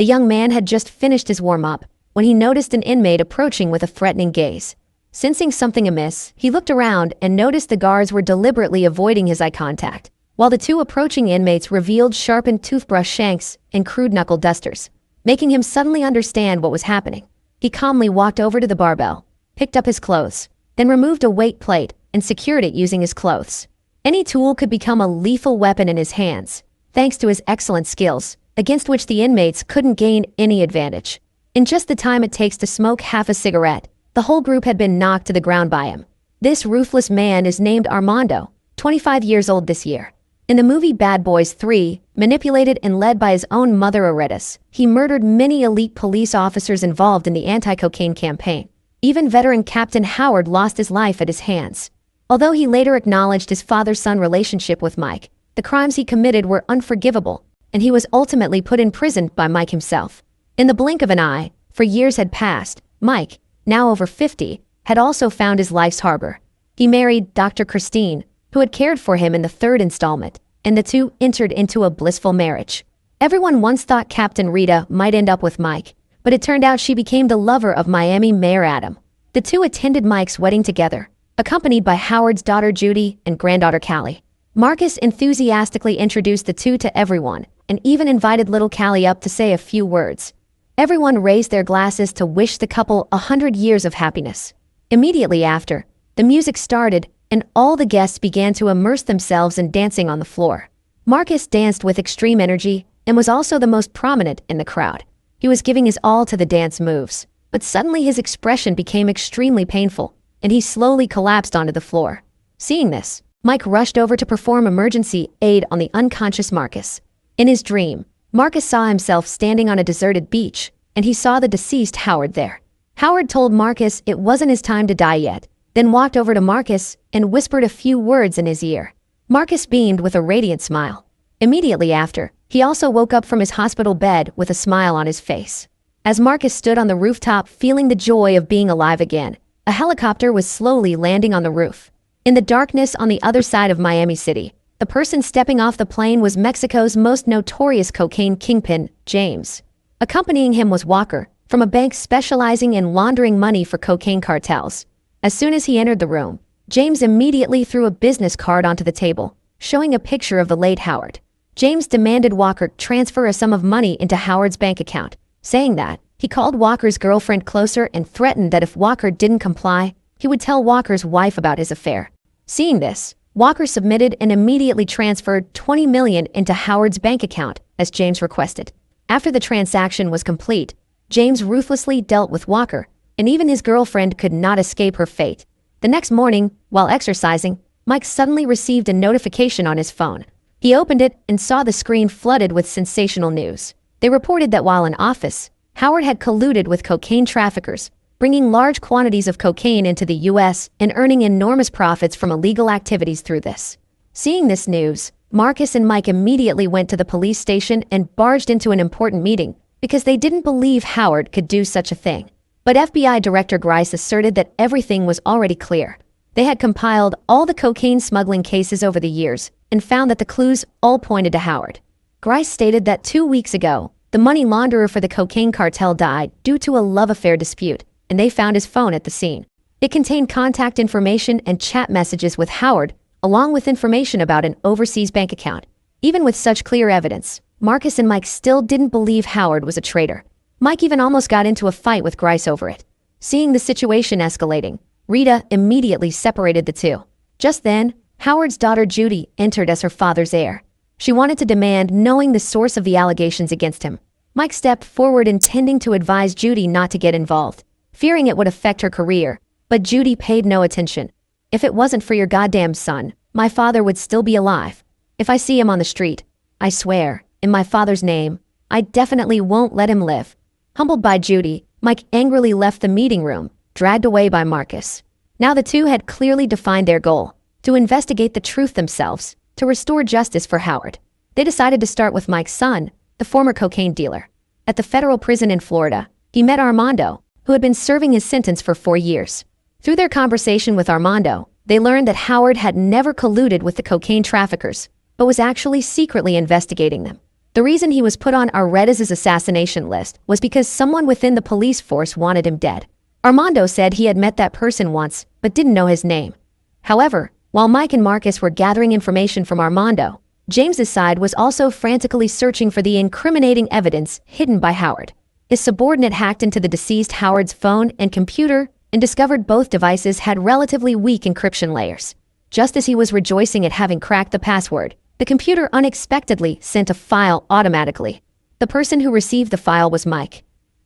The young man had just finished his warm-up when he noticed an inmate approaching with a threatening gaze. Sensing something amiss, he looked around and noticed the guards were deliberately avoiding his eye contact, while the two approaching inmates revealed sharpened toothbrush shanks and crude knuckle dusters, making him suddenly understand what was happening. He calmly walked over to the barbell, picked up his clothes, then removed a weight plate and secured it using his clothes. Any tool could become a lethal weapon in his hands, thanks to his excellent skills, against which the inmates couldn't gain any advantage. In just the time it takes to smoke half a cigarette, the whole group had been knocked to the ground by him. This ruthless man is named Armando, 25 years old this year. In the movie Bad Boys 3, manipulated and led by his own mother Aretas, he murdered many elite police officers involved in the anti-cocaine campaign. Even veteran Captain Howard lost his life at his hands. Although he later acknowledged his father-son relationship with Mike, the crimes he committed were unforgivable, and he was ultimately put in prison by Mike himself. In the blink of an eye, for years had passed, Mike, now over 50, had also found his life's harbor. He married Dr. Christine, who had cared for him in the third installment, and the two entered into a blissful marriage. Everyone once thought Captain Rita might end up with Mike, but it turned out she became the lover of Miami Mayor Adam. The two attended Mike's wedding together, accompanied by Howard's daughter Judy and granddaughter Callie. Marcus enthusiastically introduced the two to everyone, and even invited little Callie up to say a few words. Everyone raised their glasses to wish the couple 100 years of happiness. Immediately after, the music started, and all the guests began to immerse themselves in dancing on the floor. Marcus danced with extreme energy and was also the most prominent in the crowd. He was giving his all to the dance moves, but suddenly his expression became extremely painful, and he slowly collapsed onto the floor. Seeing this, Mike rushed over to perform emergency aid on the unconscious Marcus. In his dream, Marcus saw himself standing on a deserted beach, and he saw the deceased Howard there. Howard told Marcus it wasn't his time to die yet, then walked over to Marcus and whispered a few words in his ear. Marcus beamed with a radiant smile. Immediately after, he also woke up from his hospital bed with a smile on his face. As Marcus stood on the rooftop feeling the joy of being alive again, a helicopter was slowly landing on the roof. In the darkness on the other side of Miami City, the person stepping off the plane was Mexico's most notorious cocaine kingpin, James. Accompanying him was Walker, from a bank specializing in laundering money for cocaine cartels. As soon as he entered the room, James immediately threw a business card onto the table, showing a picture of the late Howard. James demanded Walker transfer a sum of money into Howard's bank account, saying that he called Walker's girlfriend closer and threatened that if Walker didn't comply, he would tell Walker's wife about his affair. Seeing this, Walker submitted and immediately transferred $20 million into Howard's bank account, as James requested. After the transaction was complete, James ruthlessly dealt with Walker, and even his girlfriend could not escape her fate. The next morning, while exercising, Mike suddenly received a notification on his phone. He opened it and saw the screen flooded with sensational news. They reported that while in office, Howard had colluded with cocaine traffickers, bringing large quantities of cocaine into the U.S. and earning enormous profits from illegal activities through this. Seeing this news, Marcus and Mike immediately went to the police station and barged into an important meeting because they didn't believe Howard could do such a thing. But FBI Director Grice asserted that everything was already clear. They had compiled all the cocaine smuggling cases over the years and found that the clues all pointed to Howard. Grice stated that 2 weeks ago, the money launderer for the cocaine cartel died due to a love affair dispute, and they found his phone at the scene. It contained contact information and chat messages with Howard, along with information about an overseas bank account. Even with such clear evidence, Marcus and Mike still didn't believe Howard was a traitor. Mike even almost got into a fight with Grice over it. Seeing the situation escalating, Rita immediately separated the two. Just then, Howard's daughter Judy entered as her father's heir. She wanted to demand knowing the source of the allegations against him. Mike stepped forward intending to advise Judy not to get involved, fearing it would affect her career, but Judy paid no attention. If it wasn't for your goddamn son, my father would still be alive. If I see him on the street, I swear, in my father's name, I definitely won't let him live. Humbled by Judy, Mike angrily left the meeting room, dragged away by Marcus. Now the two had clearly defined their goal, to investigate the truth themselves, to restore justice for Howard. They decided to start with Mike's son, the former cocaine dealer. At the federal prison in Florida, he met Armando, who had been serving his sentence for 4 years. Through their conversation with Armando, they learned that Howard had never colluded with the cocaine traffickers, but was actually secretly investigating them. The reason he was put on Armand's assassination list was because someone within the police force wanted him dead. Armando said he had met that person once, but didn't know his name. However, while Mike and Marcus were gathering information from Armando, James's side was also frantically searching for the incriminating evidence hidden by Howard. His subordinate hacked into the deceased Howard's phone and computer and discovered both devices had relatively weak encryption layers. Just as he was rejoicing at having cracked the password, the computer unexpectedly sent a file automatically. The person who received the file was Mike.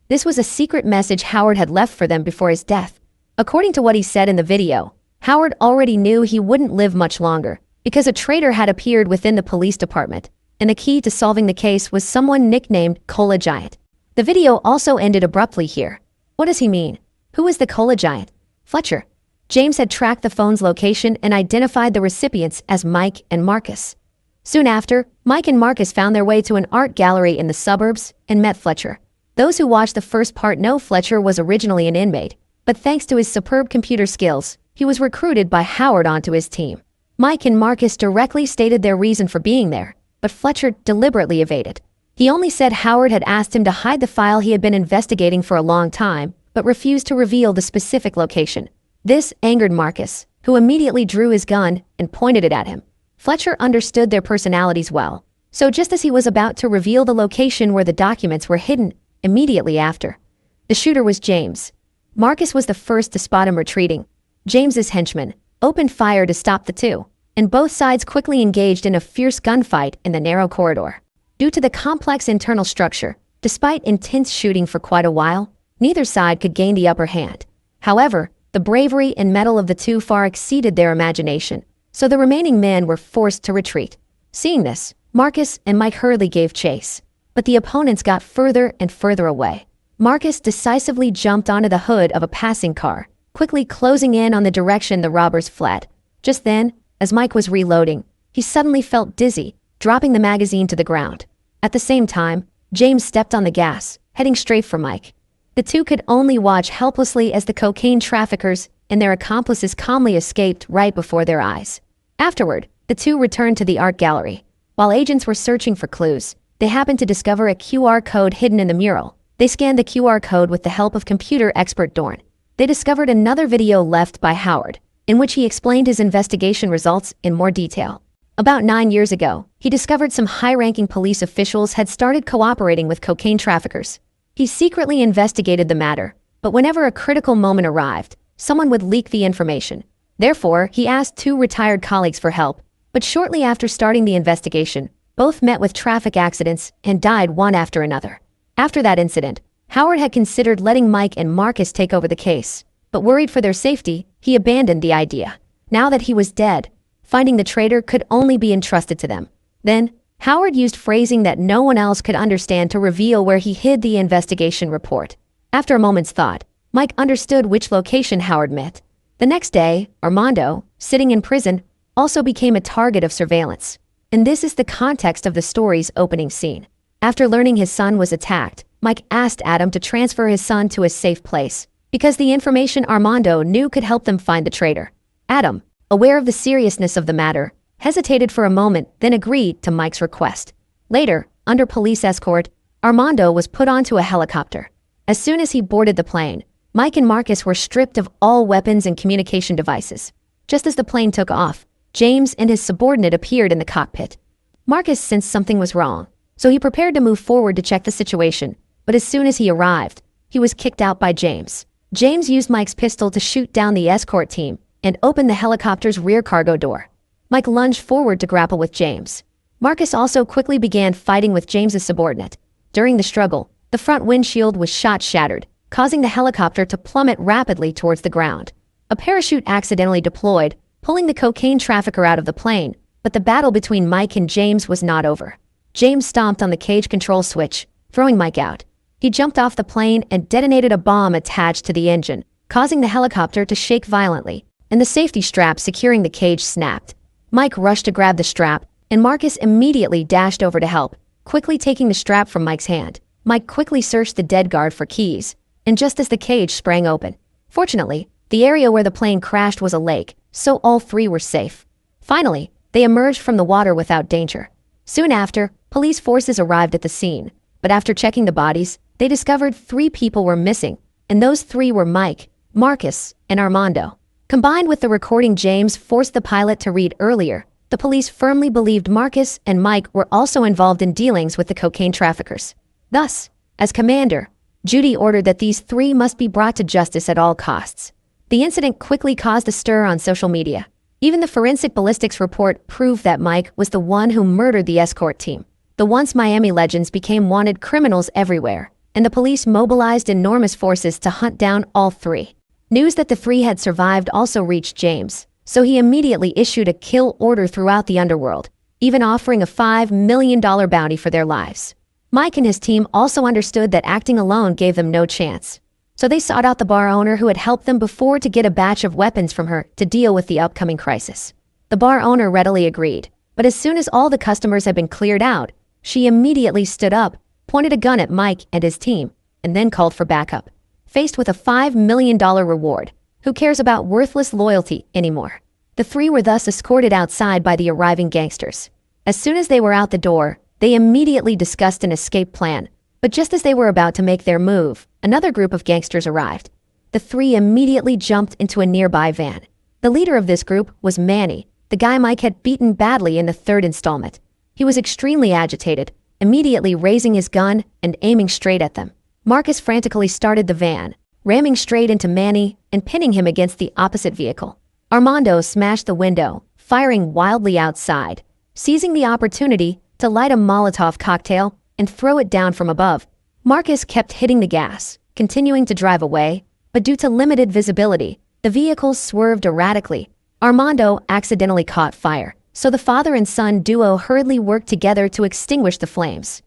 This was a secret message Howard had left for them before his death. According to what he said in the video, Howard already knew he wouldn't live much longer because a traitor had appeared within the police department, and the key to solving the case was someone nicknamed Cola Giant. The video also ended abruptly here. What does he mean? Who is the Cola Giant? Fletcher. James had tracked the phone's location and identified the recipients as Mike and Marcus. Soon after, Mike and Marcus found their way to an art gallery in the suburbs and met Fletcher. Those who watched the first part know Fletcher was originally an inmate, but thanks to his superb computer skills, he was recruited by Howard onto his team. Mike and Marcus directly stated their reason for being there, but Fletcher deliberately evaded. He only said Howard had asked him to hide the file he had been investigating for a long time, but refused to reveal the specific location. This angered Marcus, who immediately drew his gun and pointed it at him. Fletcher understood their personalities well, so just as he was about to reveal the location where the documents were hidden, immediately after, the shooter was James. Marcus was the first to spot him retreating. James's henchmen opened fire to stop the two, and both sides quickly engaged in a fierce gunfight in the narrow corridor. Due to the complex internal structure, despite intense shooting for quite a while, neither side could gain the upper hand. However, the bravery and mettle of the two far exceeded their imagination, so the remaining men were forced to retreat. Seeing this, Marcus and Mike hurriedly gave chase, but the opponents got further and further away. Marcus decisively jumped onto the hood of a passing car, quickly closing in on the direction the robbers fled. Just then, as Mike was reloading, he suddenly felt dizzy, dropping the magazine to the ground. At the same time, James stepped on the gas, heading straight for Mike. The two could only watch helplessly as the cocaine traffickers and their accomplices calmly escaped right before their eyes. Afterward, the two returned to the art gallery. While agents were searching for clues, they happened to discover a QR code hidden in the mural. They scanned the QR code with the help of computer expert Dorn. They discovered another video left by Howard, in which he explained his investigation results in more detail. About 9 years ago, he discovered some high-ranking police officials had started cooperating with cocaine traffickers. He secretly investigated the matter, but whenever a critical moment arrived, someone would leak the information. Therefore, he asked 2 retired colleagues for help, but shortly after starting the investigation, both met with traffic accidents and died one after another. After that incident, Howard had considered letting Mike and Marcus take over the case, but worried for their safety, he abandoned the idea. Now that he was dead, finding the traitor could only be entrusted to them. Then, Howard used phrasing that no one else could understand to reveal where he hid the investigation report. After a moment's thought, Mike understood which location Howard meant. The next day, Armando, sitting in prison, also became a target of surveillance. And this is the context of the story's opening scene. After learning his son was attacked, Mike asked Adam to transfer his son to a safe place, because the information Armando knew could help them find the traitor. Adam, aware of the seriousness of the matter, hesitated for a moment, then agreed to Mike's request. Later, under police escort, Armando was put onto a helicopter. As soon as he boarded the plane, Mike and Marcus were stripped of all weapons and communication devices. Just as the plane took off, James and his subordinate appeared in the cockpit. Marcus sensed something was wrong, so he prepared to move forward to check the situation, but as soon as he arrived, he was kicked out by James. James used Mike's pistol to shoot down the escort team and opened the helicopter's rear cargo door. Mike lunged forward to grapple with James. Marcus also quickly began fighting with James's subordinate. During the struggle, the front windshield was shot shattered, causing the helicopter to plummet rapidly towards the ground. A parachute accidentally deployed, pulling the cocaine trafficker out of the plane, but the battle between Mike and James was not over. James stomped on the cage control switch, throwing Mike out. He jumped off the plane and detonated a bomb attached to the engine, causing the helicopter to shake violently, and the safety strap securing the cage snapped. Mike rushed to grab the strap, and Marcus immediately dashed over to help, quickly taking the strap from Mike's hand. Mike quickly searched the dead guard for keys, and just as the cage sprang open. Fortunately, the area where the plane crashed was a lake, so all 3 were safe. Finally, they emerged from the water without danger. Soon after, police forces arrived at the scene, but after checking the bodies, they discovered 3 people were missing, and those 3 were Mike, Marcus, and Armando. Combined with the recording James forced the pilot to read earlier, the police firmly believed Marcus and Mike were also involved in dealings with the cocaine traffickers. Thus, as commander, Judy ordered that these 3 must be brought to justice at all costs. The incident quickly caused a stir on social media. Even the forensic ballistics report proved that Mike was the one who murdered the escort team. The once Miami legends became wanted criminals everywhere, and the police mobilized enormous forces to hunt down all 3. News that the 3 had survived also reached James, so he immediately issued a kill order throughout the underworld, even offering a $5 million bounty for their lives. Mike and his team also understood that acting alone gave them no chance, so they sought out the bar owner who had helped them before to get a batch of weapons from her to deal with the upcoming crisis. The bar owner readily agreed, but as soon as all the customers had been cleared out, she immediately stood up, pointed a gun at Mike and his team, and then called for backup. Faced with a $5 million reward, who cares about worthless loyalty anymore? The 3 were thus escorted outside by the arriving gangsters. As soon as they were out the door, they immediately discussed an escape plan, but just as they were about to make their move, another group of gangsters arrived. The 3 immediately jumped into a nearby van. The leader of this group was Manny, the guy Mike had beaten badly in the 3rd installment. He was extremely agitated, immediately raising his gun and aiming straight at them. Marcus frantically started the van, ramming straight into Manny and pinning him against the opposite vehicle. Armando smashed the window, firing wildly outside, seizing the opportunity to light a Molotov cocktail and throw it down from above. Marcus kept hitting the gas, continuing to drive away, but due to limited visibility, the vehicle swerved erratically. Armando accidentally caught fire, so the father and son duo hurriedly worked together to extinguish the flames.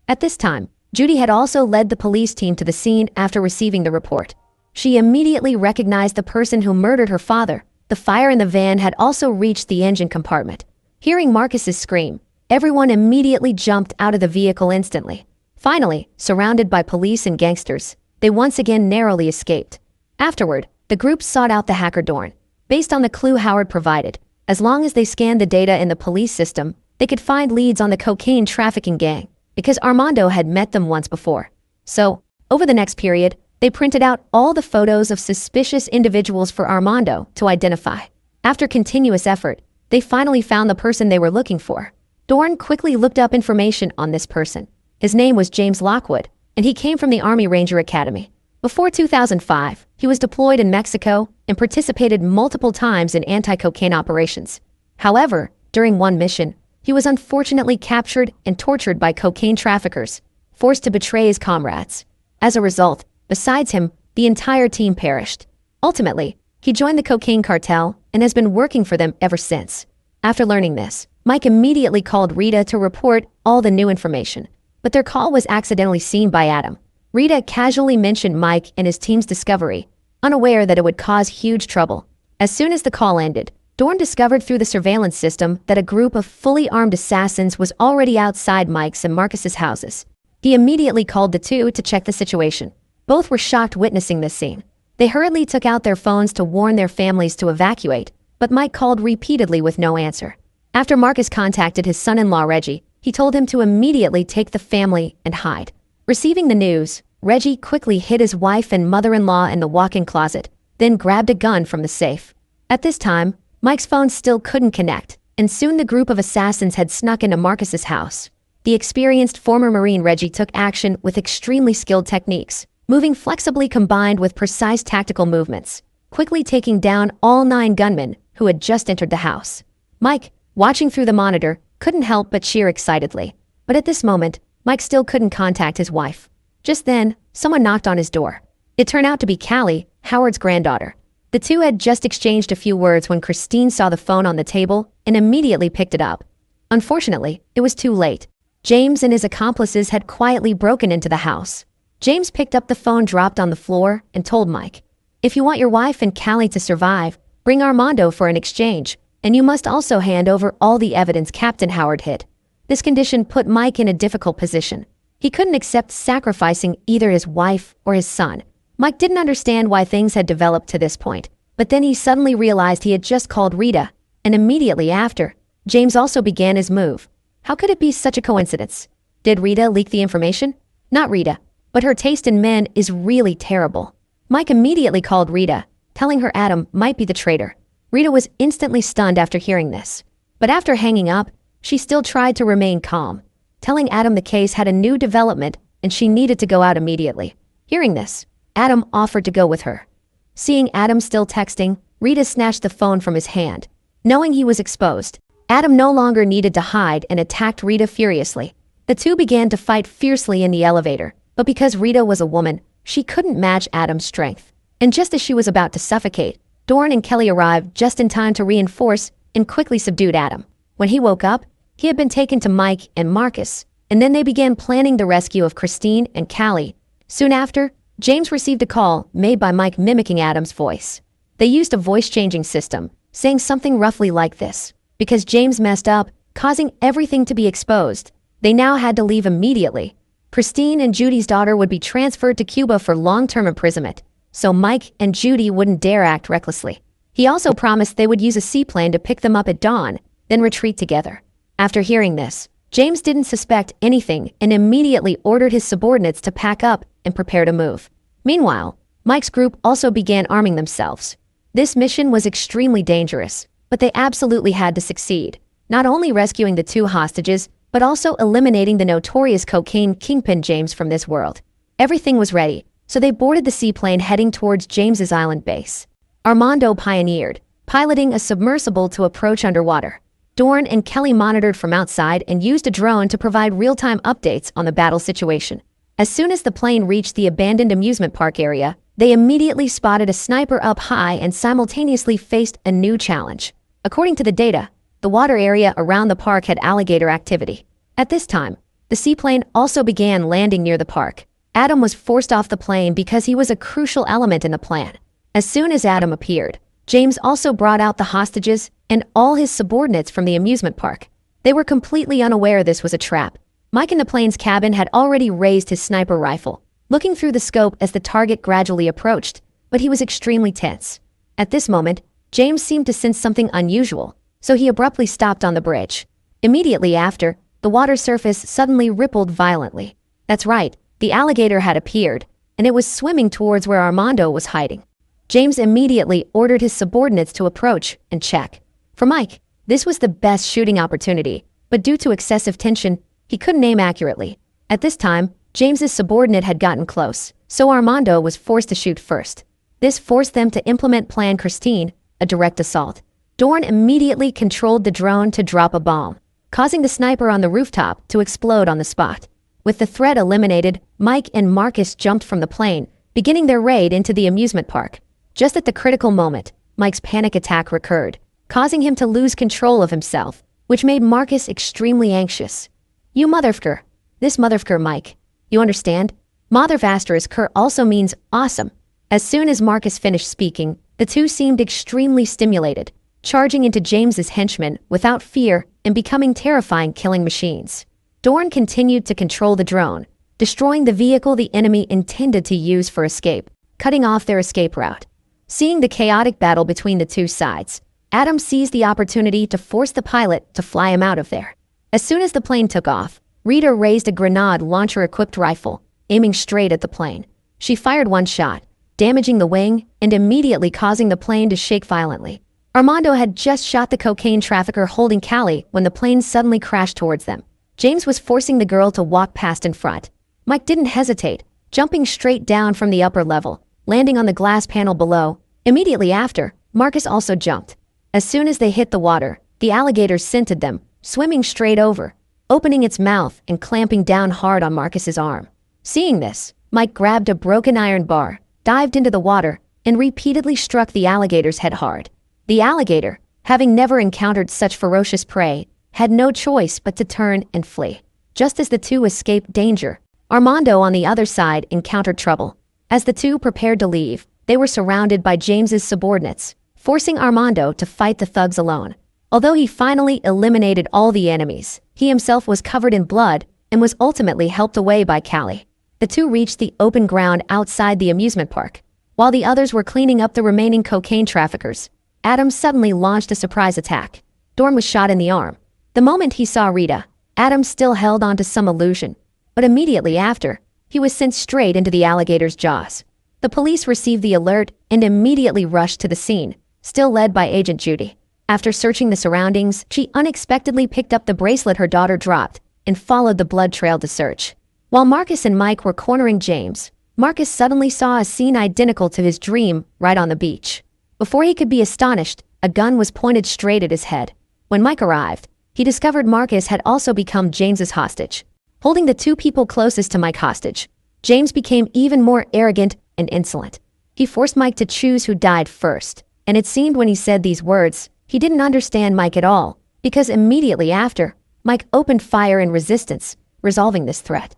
At this time, Judy had also led the police team to the scene after receiving the report. She immediately recognized the person who murdered her father. The fire in the van had also reached the engine compartment. Hearing Marcus's scream, everyone immediately jumped out of the vehicle instantly. Finally, surrounded by police and gangsters, they once again narrowly escaped. Afterward, the group sought out the hacker Dorn. Based on the clue Howard provided, as long as they scanned the data in the police system, they could find leads on the cocaine trafficking gang, because Armando had met them once before. So, over the next period, they printed out all the photos of suspicious individuals for Armando to identify. After continuous effort, they finally found the person they were looking for. Dorn quickly looked up information on this person. His name was James Lockwood, and he came from the Army Ranger Academy. Before 2005, he was deployed in Mexico and participated multiple times in anti-cocaine operations. However, during one mission, he was unfortunately captured and tortured by cocaine traffickers, forced to betray his comrades. As a result, besides him, the entire team perished. Ultimately, he joined the cocaine cartel and has been working for them ever since. After learning this, Mike immediately called Rita to report all the new information, but their call was accidentally seen by Adam. Rita casually mentioned Mike and his team's discovery, unaware that it would cause huge trouble. As soon as the call ended, Dorn discovered through the surveillance system that a group of fully armed assassins was already outside Mike's and Marcus's houses. He immediately called the 2 to check the situation. Both were shocked witnessing this scene. They hurriedly took out their phones to warn their families to evacuate, but Mike called repeatedly with no answer. After Marcus contacted his son-in-law Reggie, he told him to immediately take the family and hide. Receiving the news, Reggie quickly hid his wife and mother-in-law in the walk-in closet, then grabbed a gun from the safe. At this time, Mike's phone still couldn't connect, and soon the group of assassins had snuck into Marcus's house. The experienced former Marine Reggie took action with extremely skilled techniques, moving flexibly combined with precise tactical movements, quickly taking down all 9 gunmen who had just entered the house. Mike, watching through the monitor, couldn't help but cheer excitedly. But at this moment, Mike still couldn't contact his wife. Just then, someone knocked on his door. It turned out to be Callie, Howard's granddaughter. The 2 had just exchanged a few words when Christine saw the phone on the table and immediately picked it up. Unfortunately, it was too late. James and his accomplices had quietly broken into the house. James picked up the phone dropped on the floor and told Mike, "If you want your wife and Callie to survive, bring Armando for an exchange, and you must also hand over all the evidence Captain Howard hid." This condition put Mike in a difficult position. He couldn't accept sacrificing either his wife or his son. Mike didn't understand why things had developed to this point, but then he suddenly realized he had just called Rita, and immediately after, James also began his move. How could it be such a coincidence? Did Rita leak the information? Not Rita, but her taste in men is really terrible. Mike immediately called Rita, telling her Adam might be the traitor. Rita was instantly stunned after hearing this. But after hanging up, she still tried to remain calm, telling Adam the case had a new development and she needed to go out immediately. Hearing this, Adam offered to go with her. Seeing Adam still texting, Rita snatched the phone from his hand. Knowing he was exposed, Adam no longer needed to hide and attacked Rita furiously. The two began to fight fiercely in the elevator, but because Rita was a woman, she couldn't match Adam's strength. And just as she was about to suffocate, Dorn and Kelly arrived just in time to reinforce and quickly subdued Adam. When he woke up, he had been taken to Mike and Marcus, and then they began planning the rescue of Christine and Callie. Soon after, James received a call made by Mike mimicking Adam's voice. They used a voice-changing system, saying something roughly like this. Because James messed up, causing everything to be exposed, they now had to leave immediately. Christine and Judy's daughter would be transferred to Cuba for long-term imprisonment, so Mike and Judy wouldn't dare act recklessly. He also promised they would use a seaplane to pick them up at dawn, then retreat together. After hearing this, James didn't suspect anything and immediately ordered his subordinates to pack up and prepare to move. Meanwhile, Mike's group also began arming themselves. This mission was extremely dangerous, but they absolutely had to succeed, not only rescuing the two hostages, but also eliminating the notorious cocaine kingpin James from this world. Everything was ready, so they boarded the seaplane heading towards James's island base. Armando pioneered, piloting a submersible to approach underwater. Dorn and Kelly monitored from outside and used a drone to provide real-time updates on the battle situation. As soon as the plane reached the abandoned amusement park area, they immediately spotted a sniper up high and simultaneously faced a new challenge. According to the data, the water area around the park had alligator activity. At this time, the seaplane also began landing near the park. Adam was forced off the plane because he was a crucial element in the plan. As soon as Adam appeared, James also brought out the hostages and all his subordinates from the amusement park. They were completely unaware this was a trap. Mike in the plane's cabin had already raised his sniper rifle, looking through the scope as the target gradually approached, but he was extremely tense. At this moment, James seemed to sense something unusual, so he abruptly stopped on the bridge. Immediately after, the water surface suddenly rippled violently. That's right, the alligator had appeared, and it was swimming towards where Armando was hiding. James immediately ordered his subordinates to approach and check. For Mike, this was the best shooting opportunity, but due to excessive tension, he couldn't aim accurately. At this time, James's subordinate had gotten close, so Armando was forced to shoot first. This forced them to implement Plan Christine, a direct assault. Dorn immediately controlled the drone to drop a bomb, causing the sniper on the rooftop to explode on the spot. With the threat eliminated, Mike and Marcus jumped from the plane, beginning their raid into the amusement park. Just at the critical moment, Mike's panic attack recurred, causing him to lose control of himself, which made Marcus extremely anxious. You motherfucker. This motherfucker, Mike. You understand? Mothervaster also means awesome. As soon as Marcus finished speaking, the two seemed extremely stimulated, charging into James's henchmen without fear and becoming terrifying killing machines. Dorn continued to control the drone, destroying the vehicle the enemy intended to use for escape, cutting off their escape route. Seeing the chaotic battle between the two sides, Adam seized the opportunity to force the pilot to fly him out of there. As soon as the plane took off, Rita raised a grenade launcher-equipped rifle, aiming straight at the plane. She fired one shot, damaging the wing and immediately causing the plane to shake violently. Armando had just shot the cocaine trafficker holding Callie when the plane suddenly crashed towards them. James was forcing the girl to walk past in front. Mike didn't hesitate, jumping straight down from the upper level, landing on the glass panel below. Immediately after, Marcus also jumped. As soon as they hit the water, the alligator scented them, swimming straight over, opening its mouth and clamping down hard on Marcus's arm. Seeing this, Mike grabbed a broken iron bar, dived into the water, and repeatedly struck the alligator's head hard. The alligator, having never encountered such ferocious prey, had no choice but to turn and flee. Just as the two escaped danger, Armando on the other side encountered trouble. As the two prepared to leave, they were surrounded by James's subordinates, forcing Armando to fight the thugs alone. Although he finally eliminated all the enemies, he himself was covered in blood and was ultimately helped away by Callie. The two reached the open ground outside the amusement park. While the others were cleaning up the remaining cocaine traffickers, Adam suddenly launched a surprise attack. Dorn was shot in the arm. The moment he saw Rita, Adam still held on to some illusion, but immediately after, he was sent straight into the alligator's jaws. The police received the alert and immediately rushed to the scene, still led by Agent Judy. After searching the surroundings, she unexpectedly picked up the bracelet her daughter dropped and followed the blood trail to search. While Marcus and Mike were cornering James, Marcus suddenly saw a scene identical to his dream right on the beach. Before he could be astonished, a gun was pointed straight at his head. When Mike arrived, he discovered Marcus had also become James's hostage. Holding the two people closest to Mike hostage, James became even more arrogant and insolent. He forced Mike to choose who died first, and it seemed when he said these words, he didn't understand Mike at all, because immediately after, Mike opened fire in resistance, resolving this threat.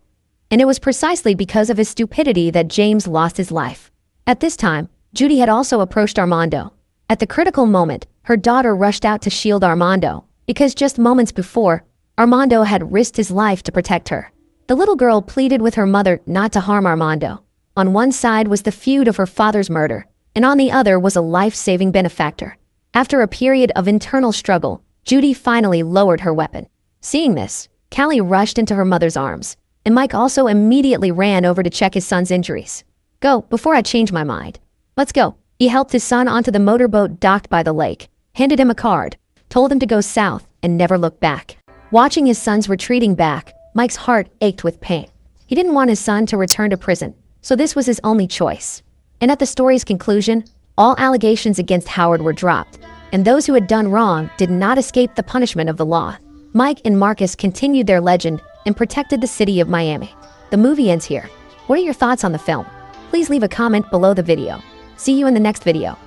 And it was precisely because of his stupidity that James lost his life. At this time, Judy had also approached Armando. At the critical moment, her daughter rushed out to shield Armando, because just moments before, Armando had risked his life to protect her. The little girl pleaded with her mother not to harm Armando. On one side was the feud of her father's murder, and on the other was a life-saving benefactor. After a period of internal struggle, Judy finally lowered her weapon. Seeing this, Callie rushed into her mother's arms, and Mike also immediately ran over to check his son's injuries. "Go, before I change my mind. Let's go." He helped his son onto the motorboat docked by the lake, handed him a card, told him to go south and never look back. Watching his son's retreating back, Mike's heart ached with pain. He didn't want his son to return to prison, so this was his only choice. And at the story's conclusion, all allegations against Howard were dropped, and those who had done wrong did not escape the punishment of the law. Mike and Marcus continued their legend and protected the city of Miami. The movie ends here. What are your thoughts on the film? Please leave a comment below the video. See you in the next video.